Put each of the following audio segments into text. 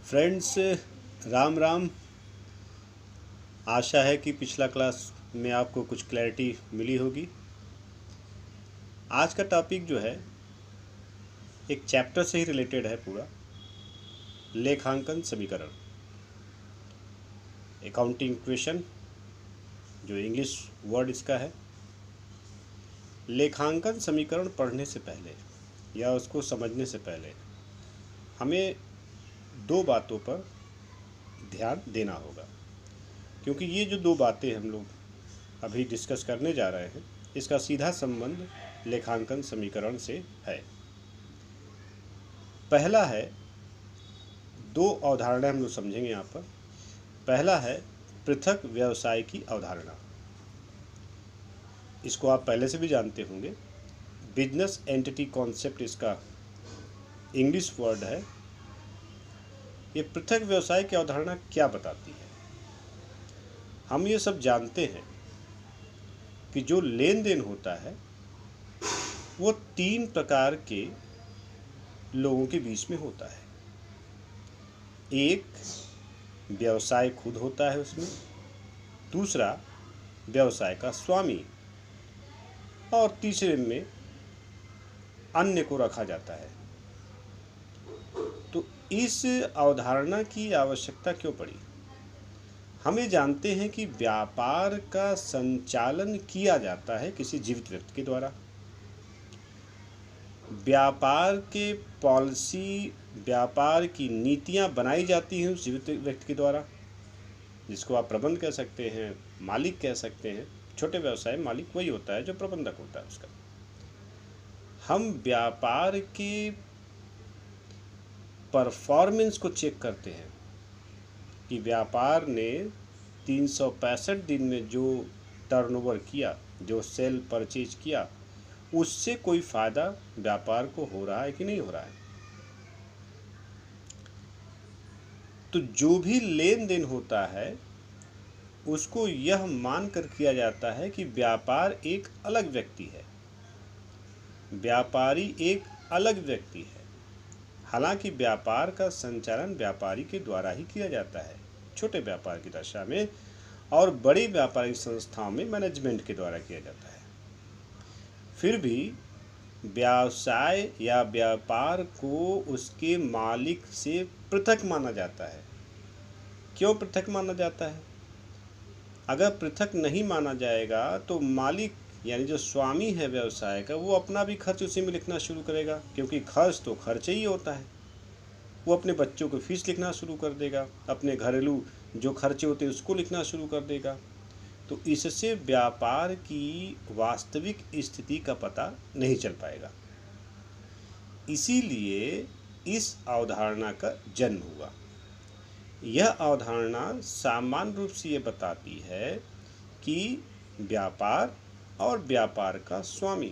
Friends, Ram Ram. आशा है कि पिछला क्लास में आपको कुछ क्लैरिटी मिली होगी। आज का टॉपिक जो है एक चैप्टर से ही रिलेटेड है पूरा। लेखांकन समीकरण, अकाउंटिंग इक्वेशन जो इंग्लिश वर्ड इसका है। लेखांकन समीकरण पढ़ने से पहले या उसको समझने से पहले हमें दो बातों पर ध्यान देना होगा, क्योंकि ये जो दो बातें हम लोग अभी डिस्कस करने जा रहे हैं इसका सीधा संबंध लेखांकन समीकरण से है। पहला है, दो अवधारणाएं हम लोग समझेंगे यहाँ पर। पहला है पृथक व्यवसाय की अवधारणा। इसको आप पहले से भी जानते होंगे। बिजनेस एंटिटी कॉन्सेप्ट इसका इंग्लिश वर्ड है। ये पृथक व्यवसाय की अवधारणा क्या बताती है? हम ये सब जानते हैं कि जो लेन देन होता है वो तीन प्रकार के लोगों के बीच में होता है। एक, व्यवसाय खुद होता है उसमें। दूसरा, व्यवसाय का स्वामी। और तीसरे में अन्य को रखा जाता है। तो इस अवधारणा की आवश्यकता क्यों पड़ी? हम ये जानते हैं कि व्यापार का संचालन किया जाता है किसी जीवित व्यक्ति के द्वारा। व्यापार के पॉलिसी, व्यापार की नीतियां बनाई जाती हैं उस जीवित व्यक्ति के द्वारा, जिसको आप प्रबंध कह सकते हैं, मालिक कह सकते हैं। छोटे व्यवसाय मालिक वही होता है जो प्रबंधक होता है उसका। हम व्यापार के परफॉर्मेंस को चेक करते हैं कि व्यापार ने 365 दिन में जो टर्नओवर किया, जो सेल परचेज किया, उससे कोई फ़ायदा व्यापार को हो रहा है कि नहीं हो रहा है। तो जो भी लेन देन होता है उसको यह मानकर किया जाता है कि व्यापार एक अलग व्यक्ति है, व्यापारी एक अलग व्यक्ति है। हालांकि व्यापार का संचालन व्यापारी के द्वारा ही किया जाता है, छोटे व्यापार की दशा में, और बड़ी व्यापारिक संस्थाओं में मैनेजमेंट के द्वारा किया जाता है। फिर भी व्यवसाय या व्यापार को उसके मालिक से पृथक माना जाता है। क्यों पृथक माना जाता है? अगर पृथक नहीं माना जाएगा तो मालिक यानी जो स्वामी है व्यवसाय का, वो अपना भी खर्च उसी में लिखना शुरू करेगा, क्योंकि खर्च तो खर्च ही होता है। वो अपने बच्चों को फीस लिखना शुरू कर देगा, अपने घरेलू जो खर्चे होते हैं उसको लिखना शुरू कर देगा। तो इससे व्यापार की वास्तविक स्थिति का पता नहीं चल पाएगा। इसीलिए इस अवधारणा का जन्म हुआ। यह अवधारणा सामान्य रूप से ये बताती है कि व्यापार और व्यापार का स्वामी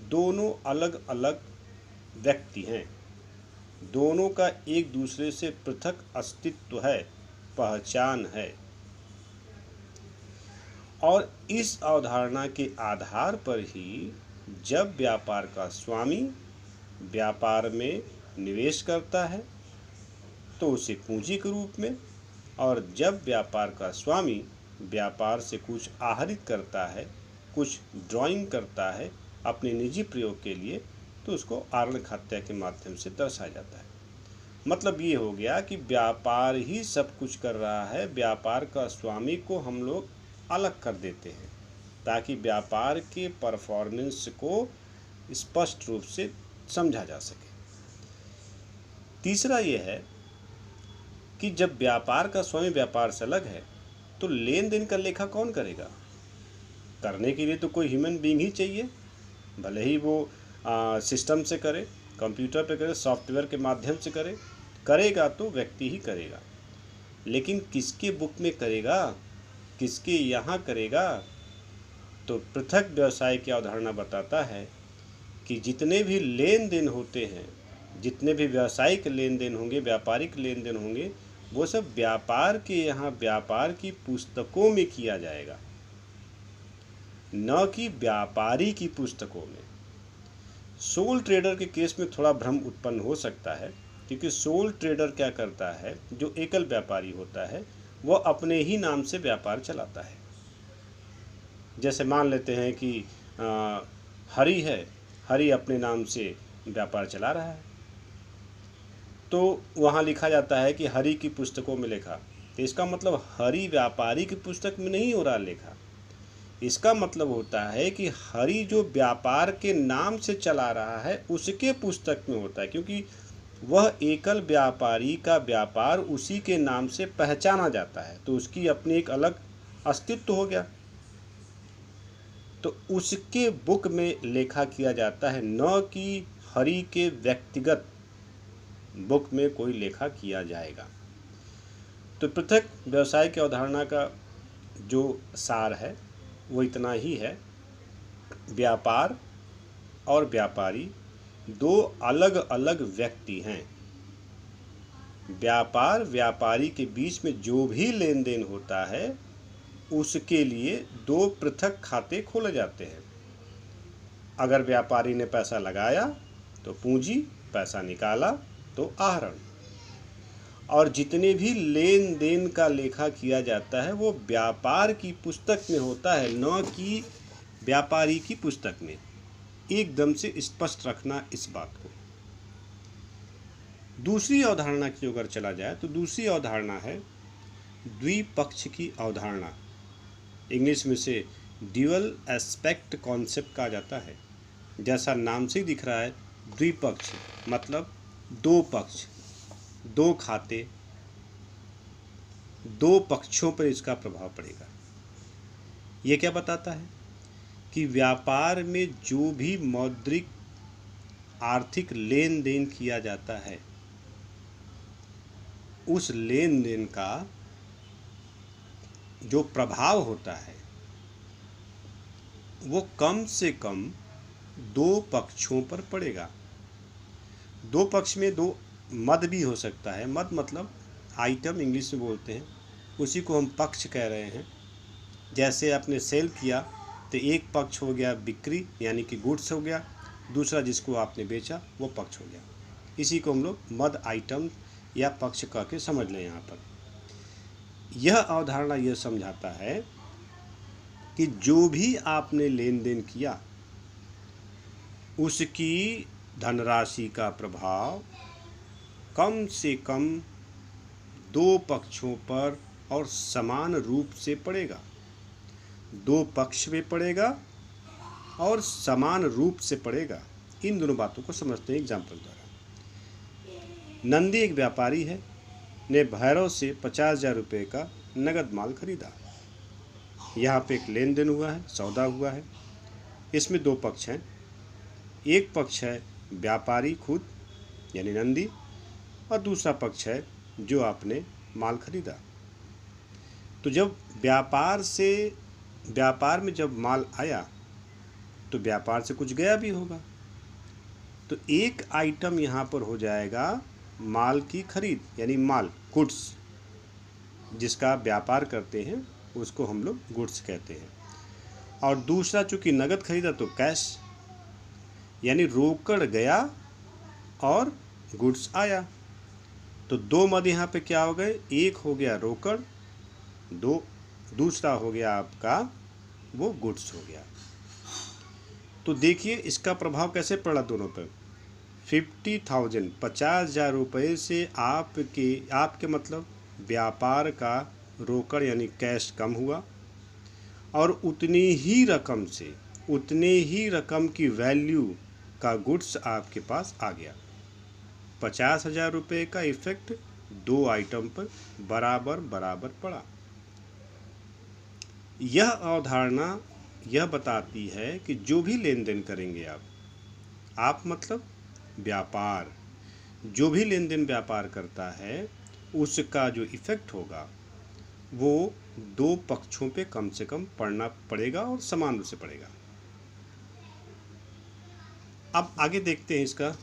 दोनों अलग अलग व्यक्ति हैं। दोनों का एक दूसरे से पृथक अस्तित्व है, पहचान है। और इस अवधारणा के आधार पर ही जब व्यापार का स्वामी व्यापार में निवेश करता है तो उसे पूंजी के रूप में, और जब व्यापार का स्वामी व्यापार से कुछ आहरित करता है, कुछ ड्राइंग करता है अपने निजी प्रयोग के लिए, तो उसको आरण खात्या के माध्यम से दर्शाया जाता है। मतलब ये हो गया कि व्यापार ही सब कुछ कर रहा है। व्यापार का स्वामी को हम लोग अलग कर देते हैं ताकि व्यापार के परफॉर्मेंस को स्पष्ट रूप से समझा जा सके। तीसरा ये है कि जब व्यापार का स्वामी व्यापार से अलग है तो लेन देन का लेखा कौन करेगा? करने के लिए तो कोई ह्यूमन बीइंग ही चाहिए, भले ही वो सिस्टम से करे, कंप्यूटर पे करे, सॉफ्टवेयर के माध्यम से करे। करेगा तो व्यक्ति ही करेगा, लेकिन किसके बुक में करेगा, किसके यहाँ करेगा? तो पृथक व्यवसाय की अवधारणा बताता है कि जितने भी लेन देन होते हैं, जितने भी व्यावसायिक लेन देन होंगे, व्यापारिक लेन देन होंगे, वो सब व्यापार के यहाँ व्यापार की पुस्तकों में किया जाएगा, न कि व्यापारी की पुस्तकों में। सोल ट्रेडर के केस में थोड़ा भ्रम उत्पन्न हो सकता है, क्योंकि सोल ट्रेडर क्या करता है, जो एकल व्यापारी होता है वह अपने ही नाम से व्यापार चलाता है। जैसे मान लेते हैं कि हरि है, हरि अपने नाम से व्यापार चला रहा है, तो वहाँ लिखा जाता है कि हरि की पुस्तकों में लिखा, तो इसका मतलब हरि व्यापारी की पुस्तक में नहीं हो रहा लेखा। इसका मतलब होता है कि हरि जो व्यापार के नाम से चला रहा है उसके पुस्तक में होता है, क्योंकि वह एकल व्यापारी का व्यापार उसी के नाम से पहचाना जाता है, तो उसकी अपनी एक अलग अस्तित्व हो गया, तो उसके बुक में लेखा किया जाता है, न कि हरि के व्यक्तिगत बुक में कोई लेखा किया जाएगा। तो पृथक व्यवसाय की अवधारणा का जो सार है वो इतना ही है, व्यापार और व्यापारी दो अलग अलग व्यक्ति हैं। व्यापार व्यापारी के बीच में जो भी लेन देन होता है उसके लिए दो पृथक खाते खोले जाते हैं। अगर व्यापारी ने पैसा लगाया तो पूंजी, पैसा निकाला तो आहरण, और जितने भी लेन देन का लेखा किया जाता है वो व्यापार की पुस्तक में होता है, न कि व्यापारी की पुस्तक में। एकदम से स्पष्ट रखना इस बात को। दूसरी अवधारणा की अगर चला जाए तो दूसरी अवधारणा है द्विपक्ष की अवधारणा। इंग्लिश में से ड्यूअल एस्पेक्ट कॉन्सेप्ट कहा जाता है। जैसा नाम से दिख रहा है, द्विपक्ष मतलब दो पक्ष, दो खाते, दो पक्षों पर इसका प्रभाव पड़ेगा। ये क्या बताता है कि व्यापार में जो भी मौद्रिक आर्थिक लेन देन किया जाता है उस लेन देन का जो प्रभाव होता है वो कम से कम दो पक्षों पर पड़ेगा। दो पक्ष में दो मद भी हो सकता है। मद मतलब आइटम इंग्लिश में बोलते हैं, उसी को हम पक्ष कह रहे हैं। जैसे आपने सेल किया तो एक पक्ष हो गया बिक्री यानी कि गुड्स हो गया, दूसरा जिसको आपने बेचा वो पक्ष हो गया। इसी को हम लोग मद आइटम या पक्ष कह के समझ लें। यहाँ पर यह अवधारणा यह समझाता है कि जो भी आपने लेन देन किया उसकी धनराशि का प्रभाव कम से कम दो पक्षों पर और समान रूप से पड़ेगा। दो पक्ष में पड़ेगा और समान रूप से पड़ेगा। इन दोनों बातों को समझते हैं एग्जाम्पल द्वारा। नंदी एक व्यापारी है, ने भैरव से 50,000 रुपये का नगद माल खरीदा। यहाँ पे एक लेन देन हुआ है, सौदा हुआ है। इसमें दो पक्ष हैं। एक पक्ष है व्यापारी खुद यानी नंदी, और दूसरा पक्ष है जो आपने माल खरीदा। तो जब व्यापार में जब माल आया तो व्यापार से कुछ गया भी होगा, तो एक आइटम यहाँ पर हो जाएगा माल की खरीद यानी माल गुड्स, जिसका व्यापार करते हैं उसको हम लोग गुड्स कहते हैं। और दूसरा चूंकि नगद खरीदा तो कैश यानी रोकड़ गया और गुड्स आया। तो दो मद यहाँ पे क्या हो गए, एक हो गया रोकड़, दूसरा हो गया आपका वो गुड्स हो गया। तो देखिए इसका प्रभाव कैसे पड़ा दोनों पर। 50,000 50,000 रुपये से आपके मतलब व्यापार का रोकड़ यानी कैश कम हुआ, और उतनी ही रकम की वैल्यू का गुड्स आपके पास आ गया। 50,000 रुपये का इफेक्ट दो आइटम पर बराबर बराबर पड़ा। यह अवधारणा यह बताती है कि जो भी लेन देन करेंगे आप मतलब व्यापार, जो भी लेन देन व्यापार करता है उसका जो इफेक्ट होगा वो दो पक्षों पे कम से कम पड़ना पड़ेगा और समान रूप से पड़ेगा। अब आगे देखते हैं इसका।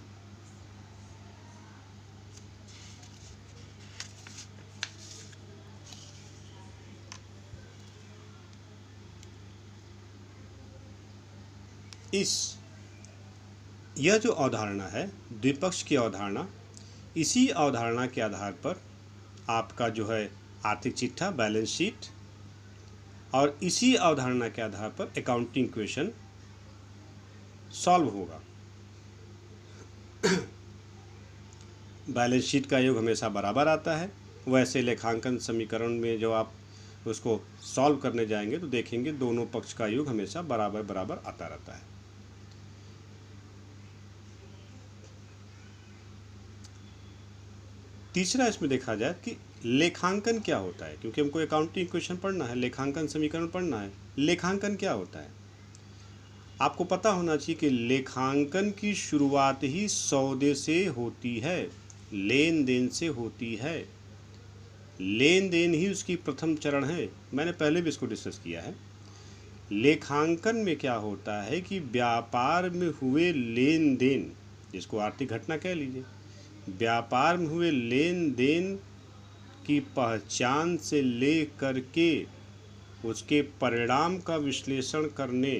यह जो अवधारणा है द्विपक्ष की अवधारणा, इसी अवधारणा के आधार पर आपका जो है आर्थिक चिट्ठा, बैलेंस शीट, और इसी अवधारणा के आधार पर अकाउंटिंग इक्वेशन सॉल्व होगा। बैलेंस शीट का योग हमेशा बराबर आता है, वैसे लेखांकन समीकरण में जो आप उसको सॉल्व करने जाएंगे तो देखेंगे दोनों पक्ष का योग हमेशा बराबर बराबर आता रहता है। तीसरा इसमें देखा जाए कि लेखांकन क्या होता है, क्योंकि हमको अकाउंटिंग इक्वेशन पढ़ना है, लेखांकन समीकरण पढ़ना है। लेखांकन क्या होता है आपको पता होना चाहिए कि लेखांकन की शुरुआत ही सौदे से होती है, लेन देन से होती है। लेन देन ही उसकी प्रथम चरण है। मैंने पहले भी इसको डिस्कस किया है। लेखांकन में क्या होता है कि व्यापार में हुए लेन देन, जिसको आर्थिक घटना कह लीजिए, व्यापार में हुए लेन देन की पहचान से ले करके उसके परिणाम का विश्लेषण करने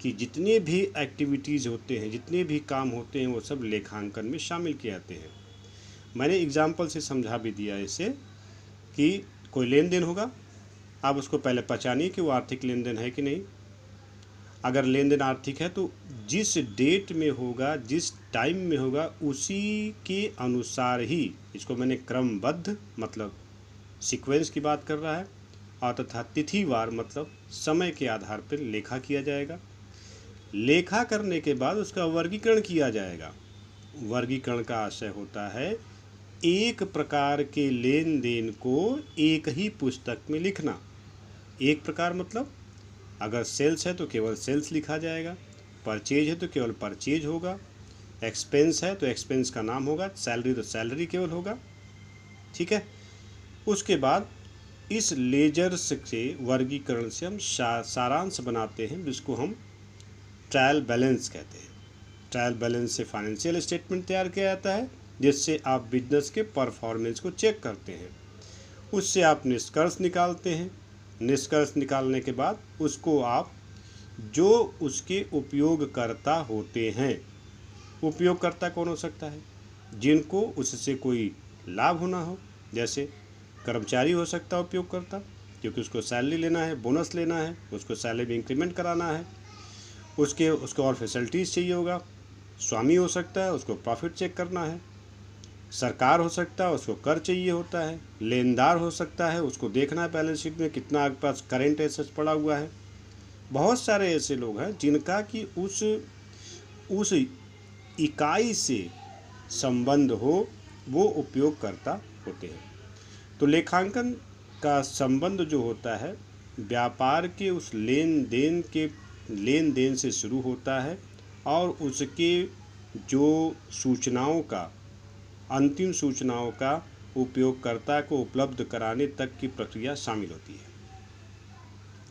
की जितने भी एक्टिविटीज़ होते हैं, जितने भी काम होते हैं, वो सब लेखांकन में शामिल किए जाते हैं। मैंने एग्जाम्पल से समझा भी दिया इसे कि कोई लेन देन होगा, आप उसको पहले पहचानिए कि वो आर्थिक लेन देन है कि नहीं। अगर लेन देन आर्थिक है तो जिस डेट में होगा, जिस टाइम में होगा, उसी के अनुसार ही, इसको मैंने क्रमबद्ध मतलब सीक्वेंस की बात कर रहा है, और तथा तिथिवार मतलब समय के आधार पर लेखा किया जाएगा। लेखा करने के बाद उसका वर्गीकरण किया जाएगा। वर्गीकरण का आशय होता है एक प्रकार के लेन देन को एक ही पुस्तक में लिखना। एक प्रकार मतलब अगर सेल्स है तो केवल सेल्स लिखा जाएगा, परचेज है तो केवल परचेज होगा, एक्सपेंस है तो एक्सपेंस का नाम होगा, सैलरी तो सैलरी केवल होगा। ठीक है। उसके बाद इस लेजर से वर्गीकरण से हम सारांश बनाते हैं, जिसको हम ट्रायल बैलेंस कहते हैं। ट्रायल बैलेंस से फाइनेंशियल स्टेटमेंट तैयार किया जाता है, जिससे आप बिजनेस के परफॉर्मेंस को चेक करते हैं। उससे आप निष्कर्ष निकालते हैं। निष्कर्ष निकालने के बाद उसको आप जो उसके उपयोगकर्ता होते हैं, उपयोगकर्ता कौन हो सकता है, जिनको उससे कोई लाभ होना हो, जैसे कर्मचारी हो सकता है उपयोगकर्ता, क्योंकि उसको सैलरी लेना है, बोनस लेना है, उसको सैलरी में इंक्रीमेंट कराना है, उसको और फैसिलिटीज़ चाहिए होगा। स्वामी हो सकता है, उसको प्रॉफिट चेक करना है। सरकार हो सकता है, उसको कर चाहिए होता है। लेनदार हो सकता है, उसको देखना है बैलेंस शीट में कितना आपके पास करेंट एसेट्स पड़ा हुआ है। बहुत सारे ऐसे लोग हैं जिनका कि उस इकाई से संबंध हो, वो उपयोगकर्ता होते हैं। तो लेखांकन का संबंध जो होता है व्यापार के उस लेन देन से शुरू होता है, और उसके जो सूचनाओं का, अंतिम सूचनाओं का उपयोगकर्ता को उपलब्ध कराने तक की प्रक्रिया शामिल होती है।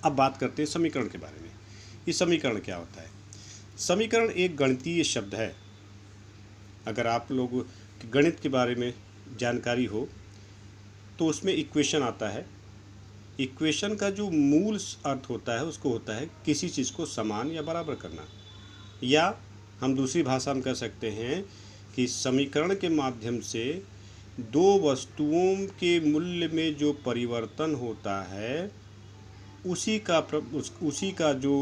अब बात करते हैं समीकरण के बारे में। ये समीकरण क्या होता है? समीकरण एक गणितीय शब्द है। अगर आप लोग गणित के बारे में जानकारी हो तो उसमें इक्वेशन आता है। इक्वेशन का जो मूल अर्थ होता है उसको होता है किसी चीज़ को समान या बराबर करना, या हम दूसरी भाषा में कह सकते हैं कि समीकरण के माध्यम से दो वस्तुओं के मूल्य में जो परिवर्तन होता है उसी का जो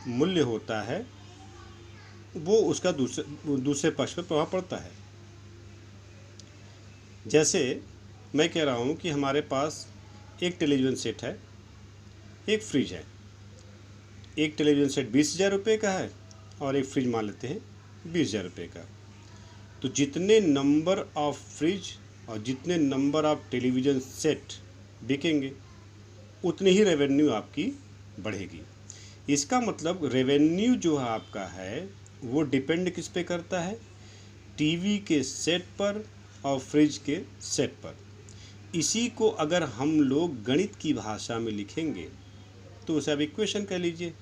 मूल्य होता है वो उसका दूसरे पक्ष पर प्रभाव पड़ता है। जैसे मैं कह रहा हूँ कि हमारे पास एक टेलीविज़न सेट है, एक फ्रिज है। एक टेलीविज़न सेट 20,000 रुपये का है और एक फ्रिज मान लेते हैं 20,000 रुपये का। तो जितने नंबर ऑफ फ्रिज और जितने नंबर ऑफ टेलीविज़न सेट बिकेंगे उतनी ही रेवेन्यू आपकी बढ़ेगी। इसका मतलब रेवेन्यू जो आपका है वो डिपेंड किस पे करता है? टीवी के सेट पर और फ्रिज के सेट पर। इसी को अगर हम लोग गणित की भाषा में लिखेंगे तो उसे आप इक्वेशन कह लीजिए,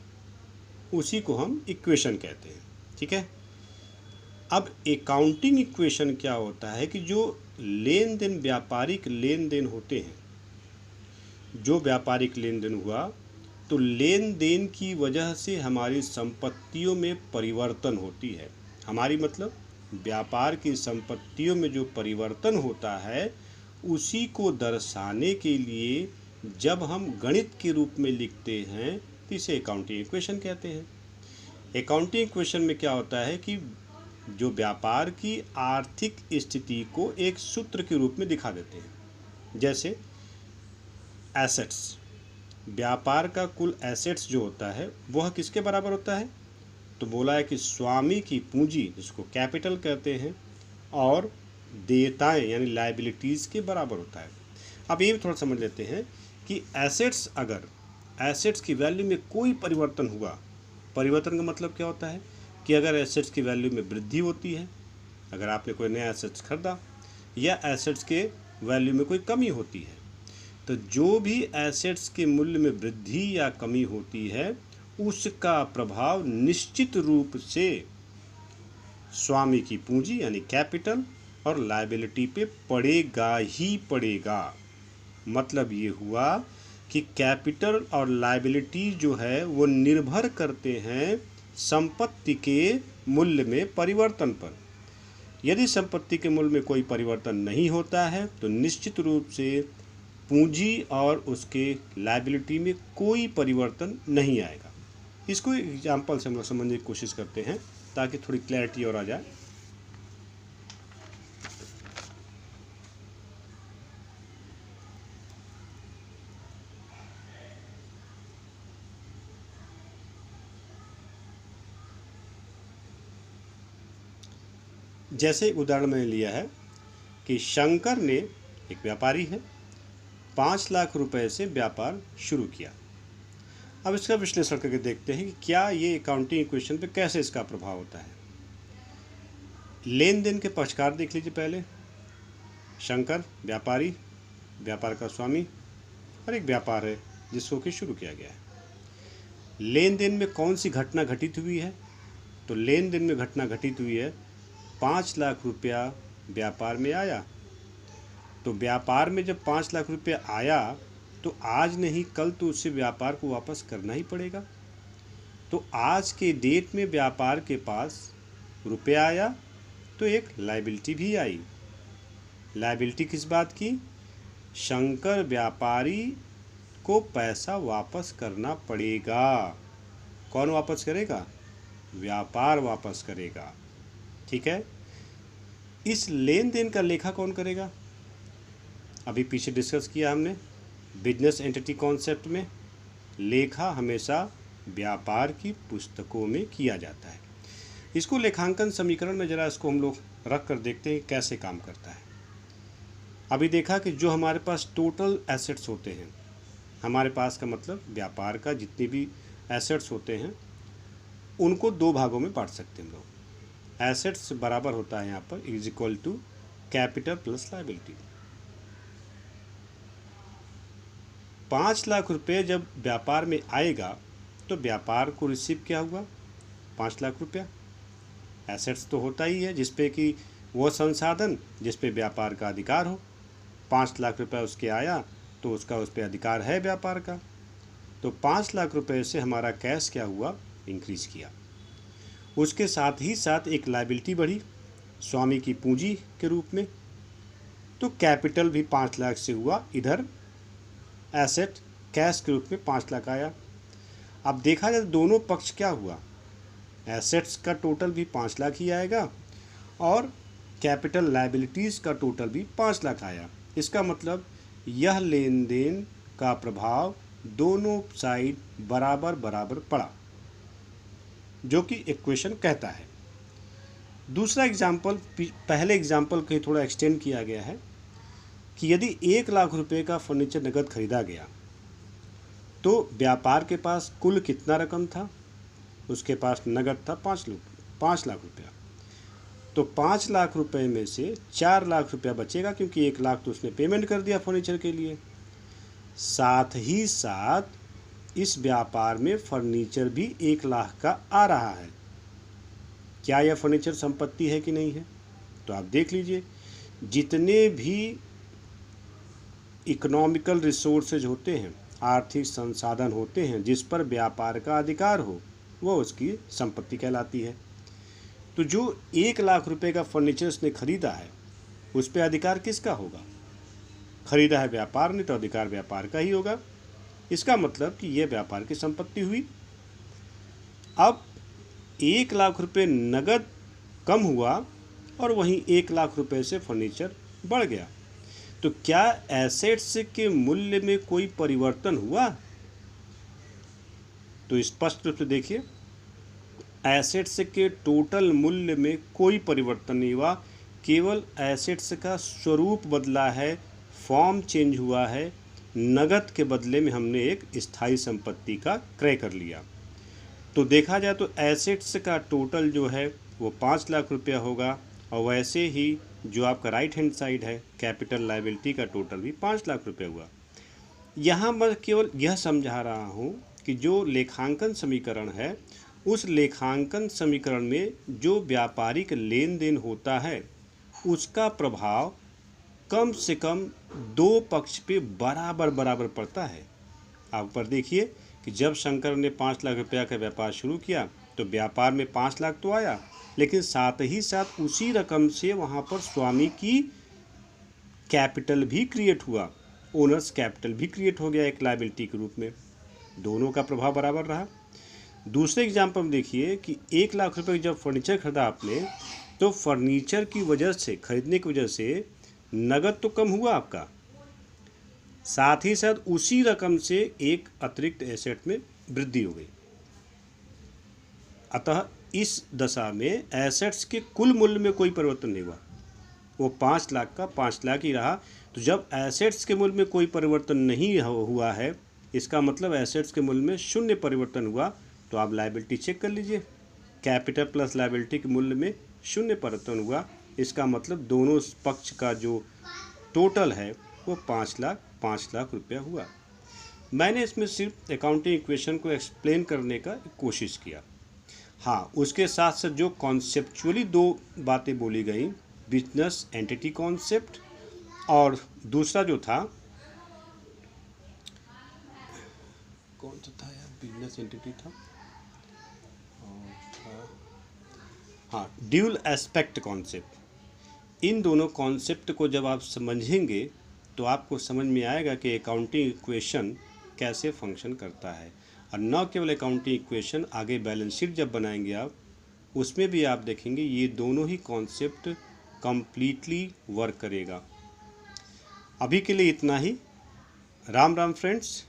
उसी को हम इक्वेशन कहते हैं। ठीक है। अब अकाउंटिंग इक्वेशन क्या होता है कि जो लेन देन, व्यापारिक लेन देन होते हैं, जो व्यापारिक लेन देन हुआ तो लेन देन की वजह से हमारी संपत्तियों में परिवर्तन होती है। हमारी मतलब व्यापार की संपत्तियों में जो परिवर्तन होता है उसी को दर्शाने के लिए जब हम गणित के रूप में लिखते हैं तो इसे अकाउंटिंग इक्वेशन कहते हैं। अकाउंटिंग इक्वेशन में क्या होता है कि जो व्यापार की आर्थिक स्थिति को एक सूत्र के रूप में दिखा देते हैं। जैसे एसेट्स, व्यापार का कुल एसेट्स जो होता है वह किसके बराबर होता है? तो बोला है कि स्वामी की पूंजी, जिसको कैपिटल कहते हैं, और देयताएं यानी लायबिलिटीज़ के बराबर होता है। अब ये भी थोड़ा समझ लेते हैं कि एसेट्स, अगर एसेट्स की वैल्यू में कोई परिवर्तन हुआ, परिवर्तन का मतलब क्या होता है कि अगर एसेट्स की वैल्यू में वृद्धि होती है, अगर आपने कोई नया एसेट्स खरीदा, या एसेट्स के वैल्यू में कोई कमी होती है, तो जो भी एसेट्स के मूल्य में वृद्धि या कमी होती है उसका प्रभाव निश्चित रूप से स्वामी की पूंजी यानी कैपिटल और लायबिलिटी पे पड़ेगा ही पड़ेगा। मतलब ये हुआ कि कैपिटल और लायबिलिटी जो है वो निर्भर करते हैं संपत्ति के मूल्य में परिवर्तन पर। यदि संपत्ति के मूल्य में कोई परिवर्तन नहीं होता है तो निश्चित रूप से पूंजी और उसके लायबिलिटी में कोई परिवर्तन नहीं आएगा। इसको एग्जाम्पल से हम लोग समझने की कोशिश करते हैं ताकि थोड़ी क्लैरिटी और आ जाए। जैसे उदाहरण मैंने लिया है कि शंकर ने, एक व्यापारी है, 5 लाख रुपए से व्यापार शुरू किया। अब इसका विश्लेषण करके देखते हैं कि क्या ये अकाउंटिंग इक्वेशन पे कैसे इसका प्रभाव होता है। लेन देन के पक्षकार देख लीजिए पहले। शंकर व्यापारी, व्यापार का स्वामी, और एक व्यापार है जिसको कि शुरू किया गया है। लेन देन में कौन सी घटना घटित हुई है? तो लेन देन में घटना घटित हुई है 5 लाख रुपया व्यापार में आया। तो व्यापार में जब 5 लाख रुपया आया तो आज नहीं कल तो उसे व्यापार को वापस करना ही पड़ेगा। तो आज के डेट में व्यापार के पास रुपया आया तो एक लायबिलिटी भी आई। लायबिलिटी किस बात की? शंकर व्यापारी को पैसा वापस करना पड़ेगा। कौन वापस करेगा? व्यापार वापस करेगा। ठीक है। इस लेन देन का लेखा कौन करेगा? अभी पीछे डिस्कस किया हमने बिजनेस एंटिटी कॉन्सेप्ट में, लेखा हमेशा व्यापार की पुस्तकों में किया जाता है। इसको लेखांकन समीकरण में जरा इसको हम लोग रख कर देखते हैं कैसे काम करता है। अभी देखा कि जो हमारे पास टोटल एसेट्स होते हैं, हमारे पास का मतलब व्यापार का जितने भी एसेट्स होते हैं उनको 2 भागों में बांट सकते हैं हम लोग। एसेट्स बराबर होता है यहाँ पर is equal to capital plus liability. 5 lakh रुपये जब व्यापार में आएगा तो व्यापार को रिसीव क्या हुआ? 5 लाख रुपया। एसेट्स तो होता ही है जिसपे कि वो संसाधन जिस पे व्यापार का अधिकार हो। 5 लाख रुपया उसके आया तो उसका उस पर अधिकार है व्यापार का। तो 5 लाख रुपये से हमारा कैश क्या हुआ? इंक्रीज किया। उसके साथ ही साथ एक लायबिलिटी बढ़ी स्वामी की पूंजी के रूप में। तो कैपिटल भी 5 लाख से हुआ, इधर एसेट कैश के रूप में 5 लाख आया। अब देखा जाए दोनों पक्ष क्या हुआ? एसेट्स का टोटल भी 5 लाख ही आएगा और कैपिटल लायबिलिटीज़ का टोटल भी 5 लाख आया। इसका मतलब यह लेन देन का प्रभाव दोनों साइड बराबर बराबर पड़ा, जो कि इक्वेशन कहता है। दूसरा एग्जाम्पल, पहले एग्जाम्पल को थोड़ा एक्सटेंड किया गया है कि यदि 1 लाख रुपए का फर्नीचर नगद खरीदा गया तो व्यापार के पास कुल कितना रकम था? उसके पास नगद था 5 लाख रुपया। तो 5 लाख रुपए में से 4 लाख रुपया बचेगा क्योंकि 1 लाख तो उसने पेमेंट कर दिया फर्नीचर के लिए। साथ ही साथ इस व्यापार में फर्नीचर भी 1 लाख का आ रहा है। क्या यह फर्नीचर संपत्ति है कि नहीं है? तो आप देख लीजिए, जितने भी इकोनॉमिकल रिसोर्सेज होते हैं, आर्थिक संसाधन होते हैं जिस पर व्यापार का अधिकार हो, वो उसकी संपत्ति कहलाती है। तो जो 1 लाख रुपए का फर्नीचर उसने खरीदा है उस पर अधिकार किसका होगा? खरीदा है व्यापार ने तो अधिकार व्यापार का ही होगा। इसका मतलब कि यह व्यापार की संपत्ति हुई। अब 1 लाख रुपए नगद कम हुआ और वहीं 1 लाख रुपए से फर्नीचर बढ़ गया, तो क्या एसेट्स के मूल्य में कोई परिवर्तन हुआ? तो स्पष्ट रूप से देखिए, एसेट्स के टोटल मूल्य में कोई परिवर्तन नहीं हुआ, केवल एसेट्स का स्वरूप बदला है, फॉर्म चेंज हुआ है। नगद के बदले में हमने एक स्थायी संपत्ति का क्रय कर लिया। तो देखा जाए तो एसेट्स का टोटल जो है वो 5 लाख रुपया होगा, और वैसे ही जो आपका राइट हैंड साइड है कैपिटल लायबिलिटी का टोटल भी 5 लाख रुपये हुआ। यहाँ मैं केवल यह समझा रहा हूँ कि जो लेखांकन समीकरण है उस लेखांकन समीकरण में जो व्यापारिक लेन देन होता है उसका प्रभाव कम से कम दो पक्ष पे बराबर बराबर पड़ता है। आप पर देखिए कि जब शंकर ने 5 लाख रुपया का व्यापार शुरू किया तो व्यापार में 5 लाख तो आया, लेकिन साथ ही साथ उसी रकम से वहाँ पर स्वामी की कैपिटल भी क्रिएट हुआ, ओनर्स कैपिटल भी क्रिएट हो गया एक लायबिलिटी के रूप में। दोनों का प्रभाव बराबर रहा। दूसरे एग्जाम्पल में देखिए कि 1 लाख रुपये जब फर्नीचर खरीदा आपने तो फर्नीचर की वजह से, खरीदने की वजह से नगद तो कम हुआ आपका, साथ ही साथ उसी रकम से एक अतिरिक्त एसेट में वृद्धि हो गई। अतः इस दशा में एसेट्स के कुल मूल्य में कोई परिवर्तन नहीं हुआ, वो 5 लाख का 5 लाख ही रहा। तो जब एसेट्स के मूल्य में कोई परिवर्तन नहीं हुआ है, इसका मतलब एसेट्स के मूल्य में शून्य परिवर्तन हुआ, तो आप लायबिलिटी चेक कर लीजिए, कैपिटल प्लस लायबिलिटी के मूल्य में शून्य परिवर्तन हुआ। इसका मतलब दोनों पक्ष का जो टोटल है वो 5 लाख रुपया हुआ। मैंने इसमें सिर्फ अकाउंटिंग इक्वेशन को एक्सप्लेन करने का कोशिश किया। हाँ, उसके साथ साथ जो कॉन्सेप्चुअली दो बातें बोली गई, बिजनेस एंटिटी कॉन्सेप्ट और दूसरा जो था, कौन सा था यार, बिजनेस एंटिटी था और हाँ, ड्यूल एस्पेक्ट कॉन्सेप्ट। इन दोनों कॉन्सेप्ट को जब आप समझेंगे तो आपको समझ में आएगा कि अकाउंटिंग इक्वेशन कैसे फंक्शन करता है। और न केवल अकाउंटिंग इक्वेशन, आगे बैलेंस शीट जब बनाएंगे आप, उसमें भी आप देखेंगे ये दोनों ही कॉन्सेप्ट कंप्लीटली वर्क करेगा। अभी के लिए इतना ही। राम राम फ्रेंड्स।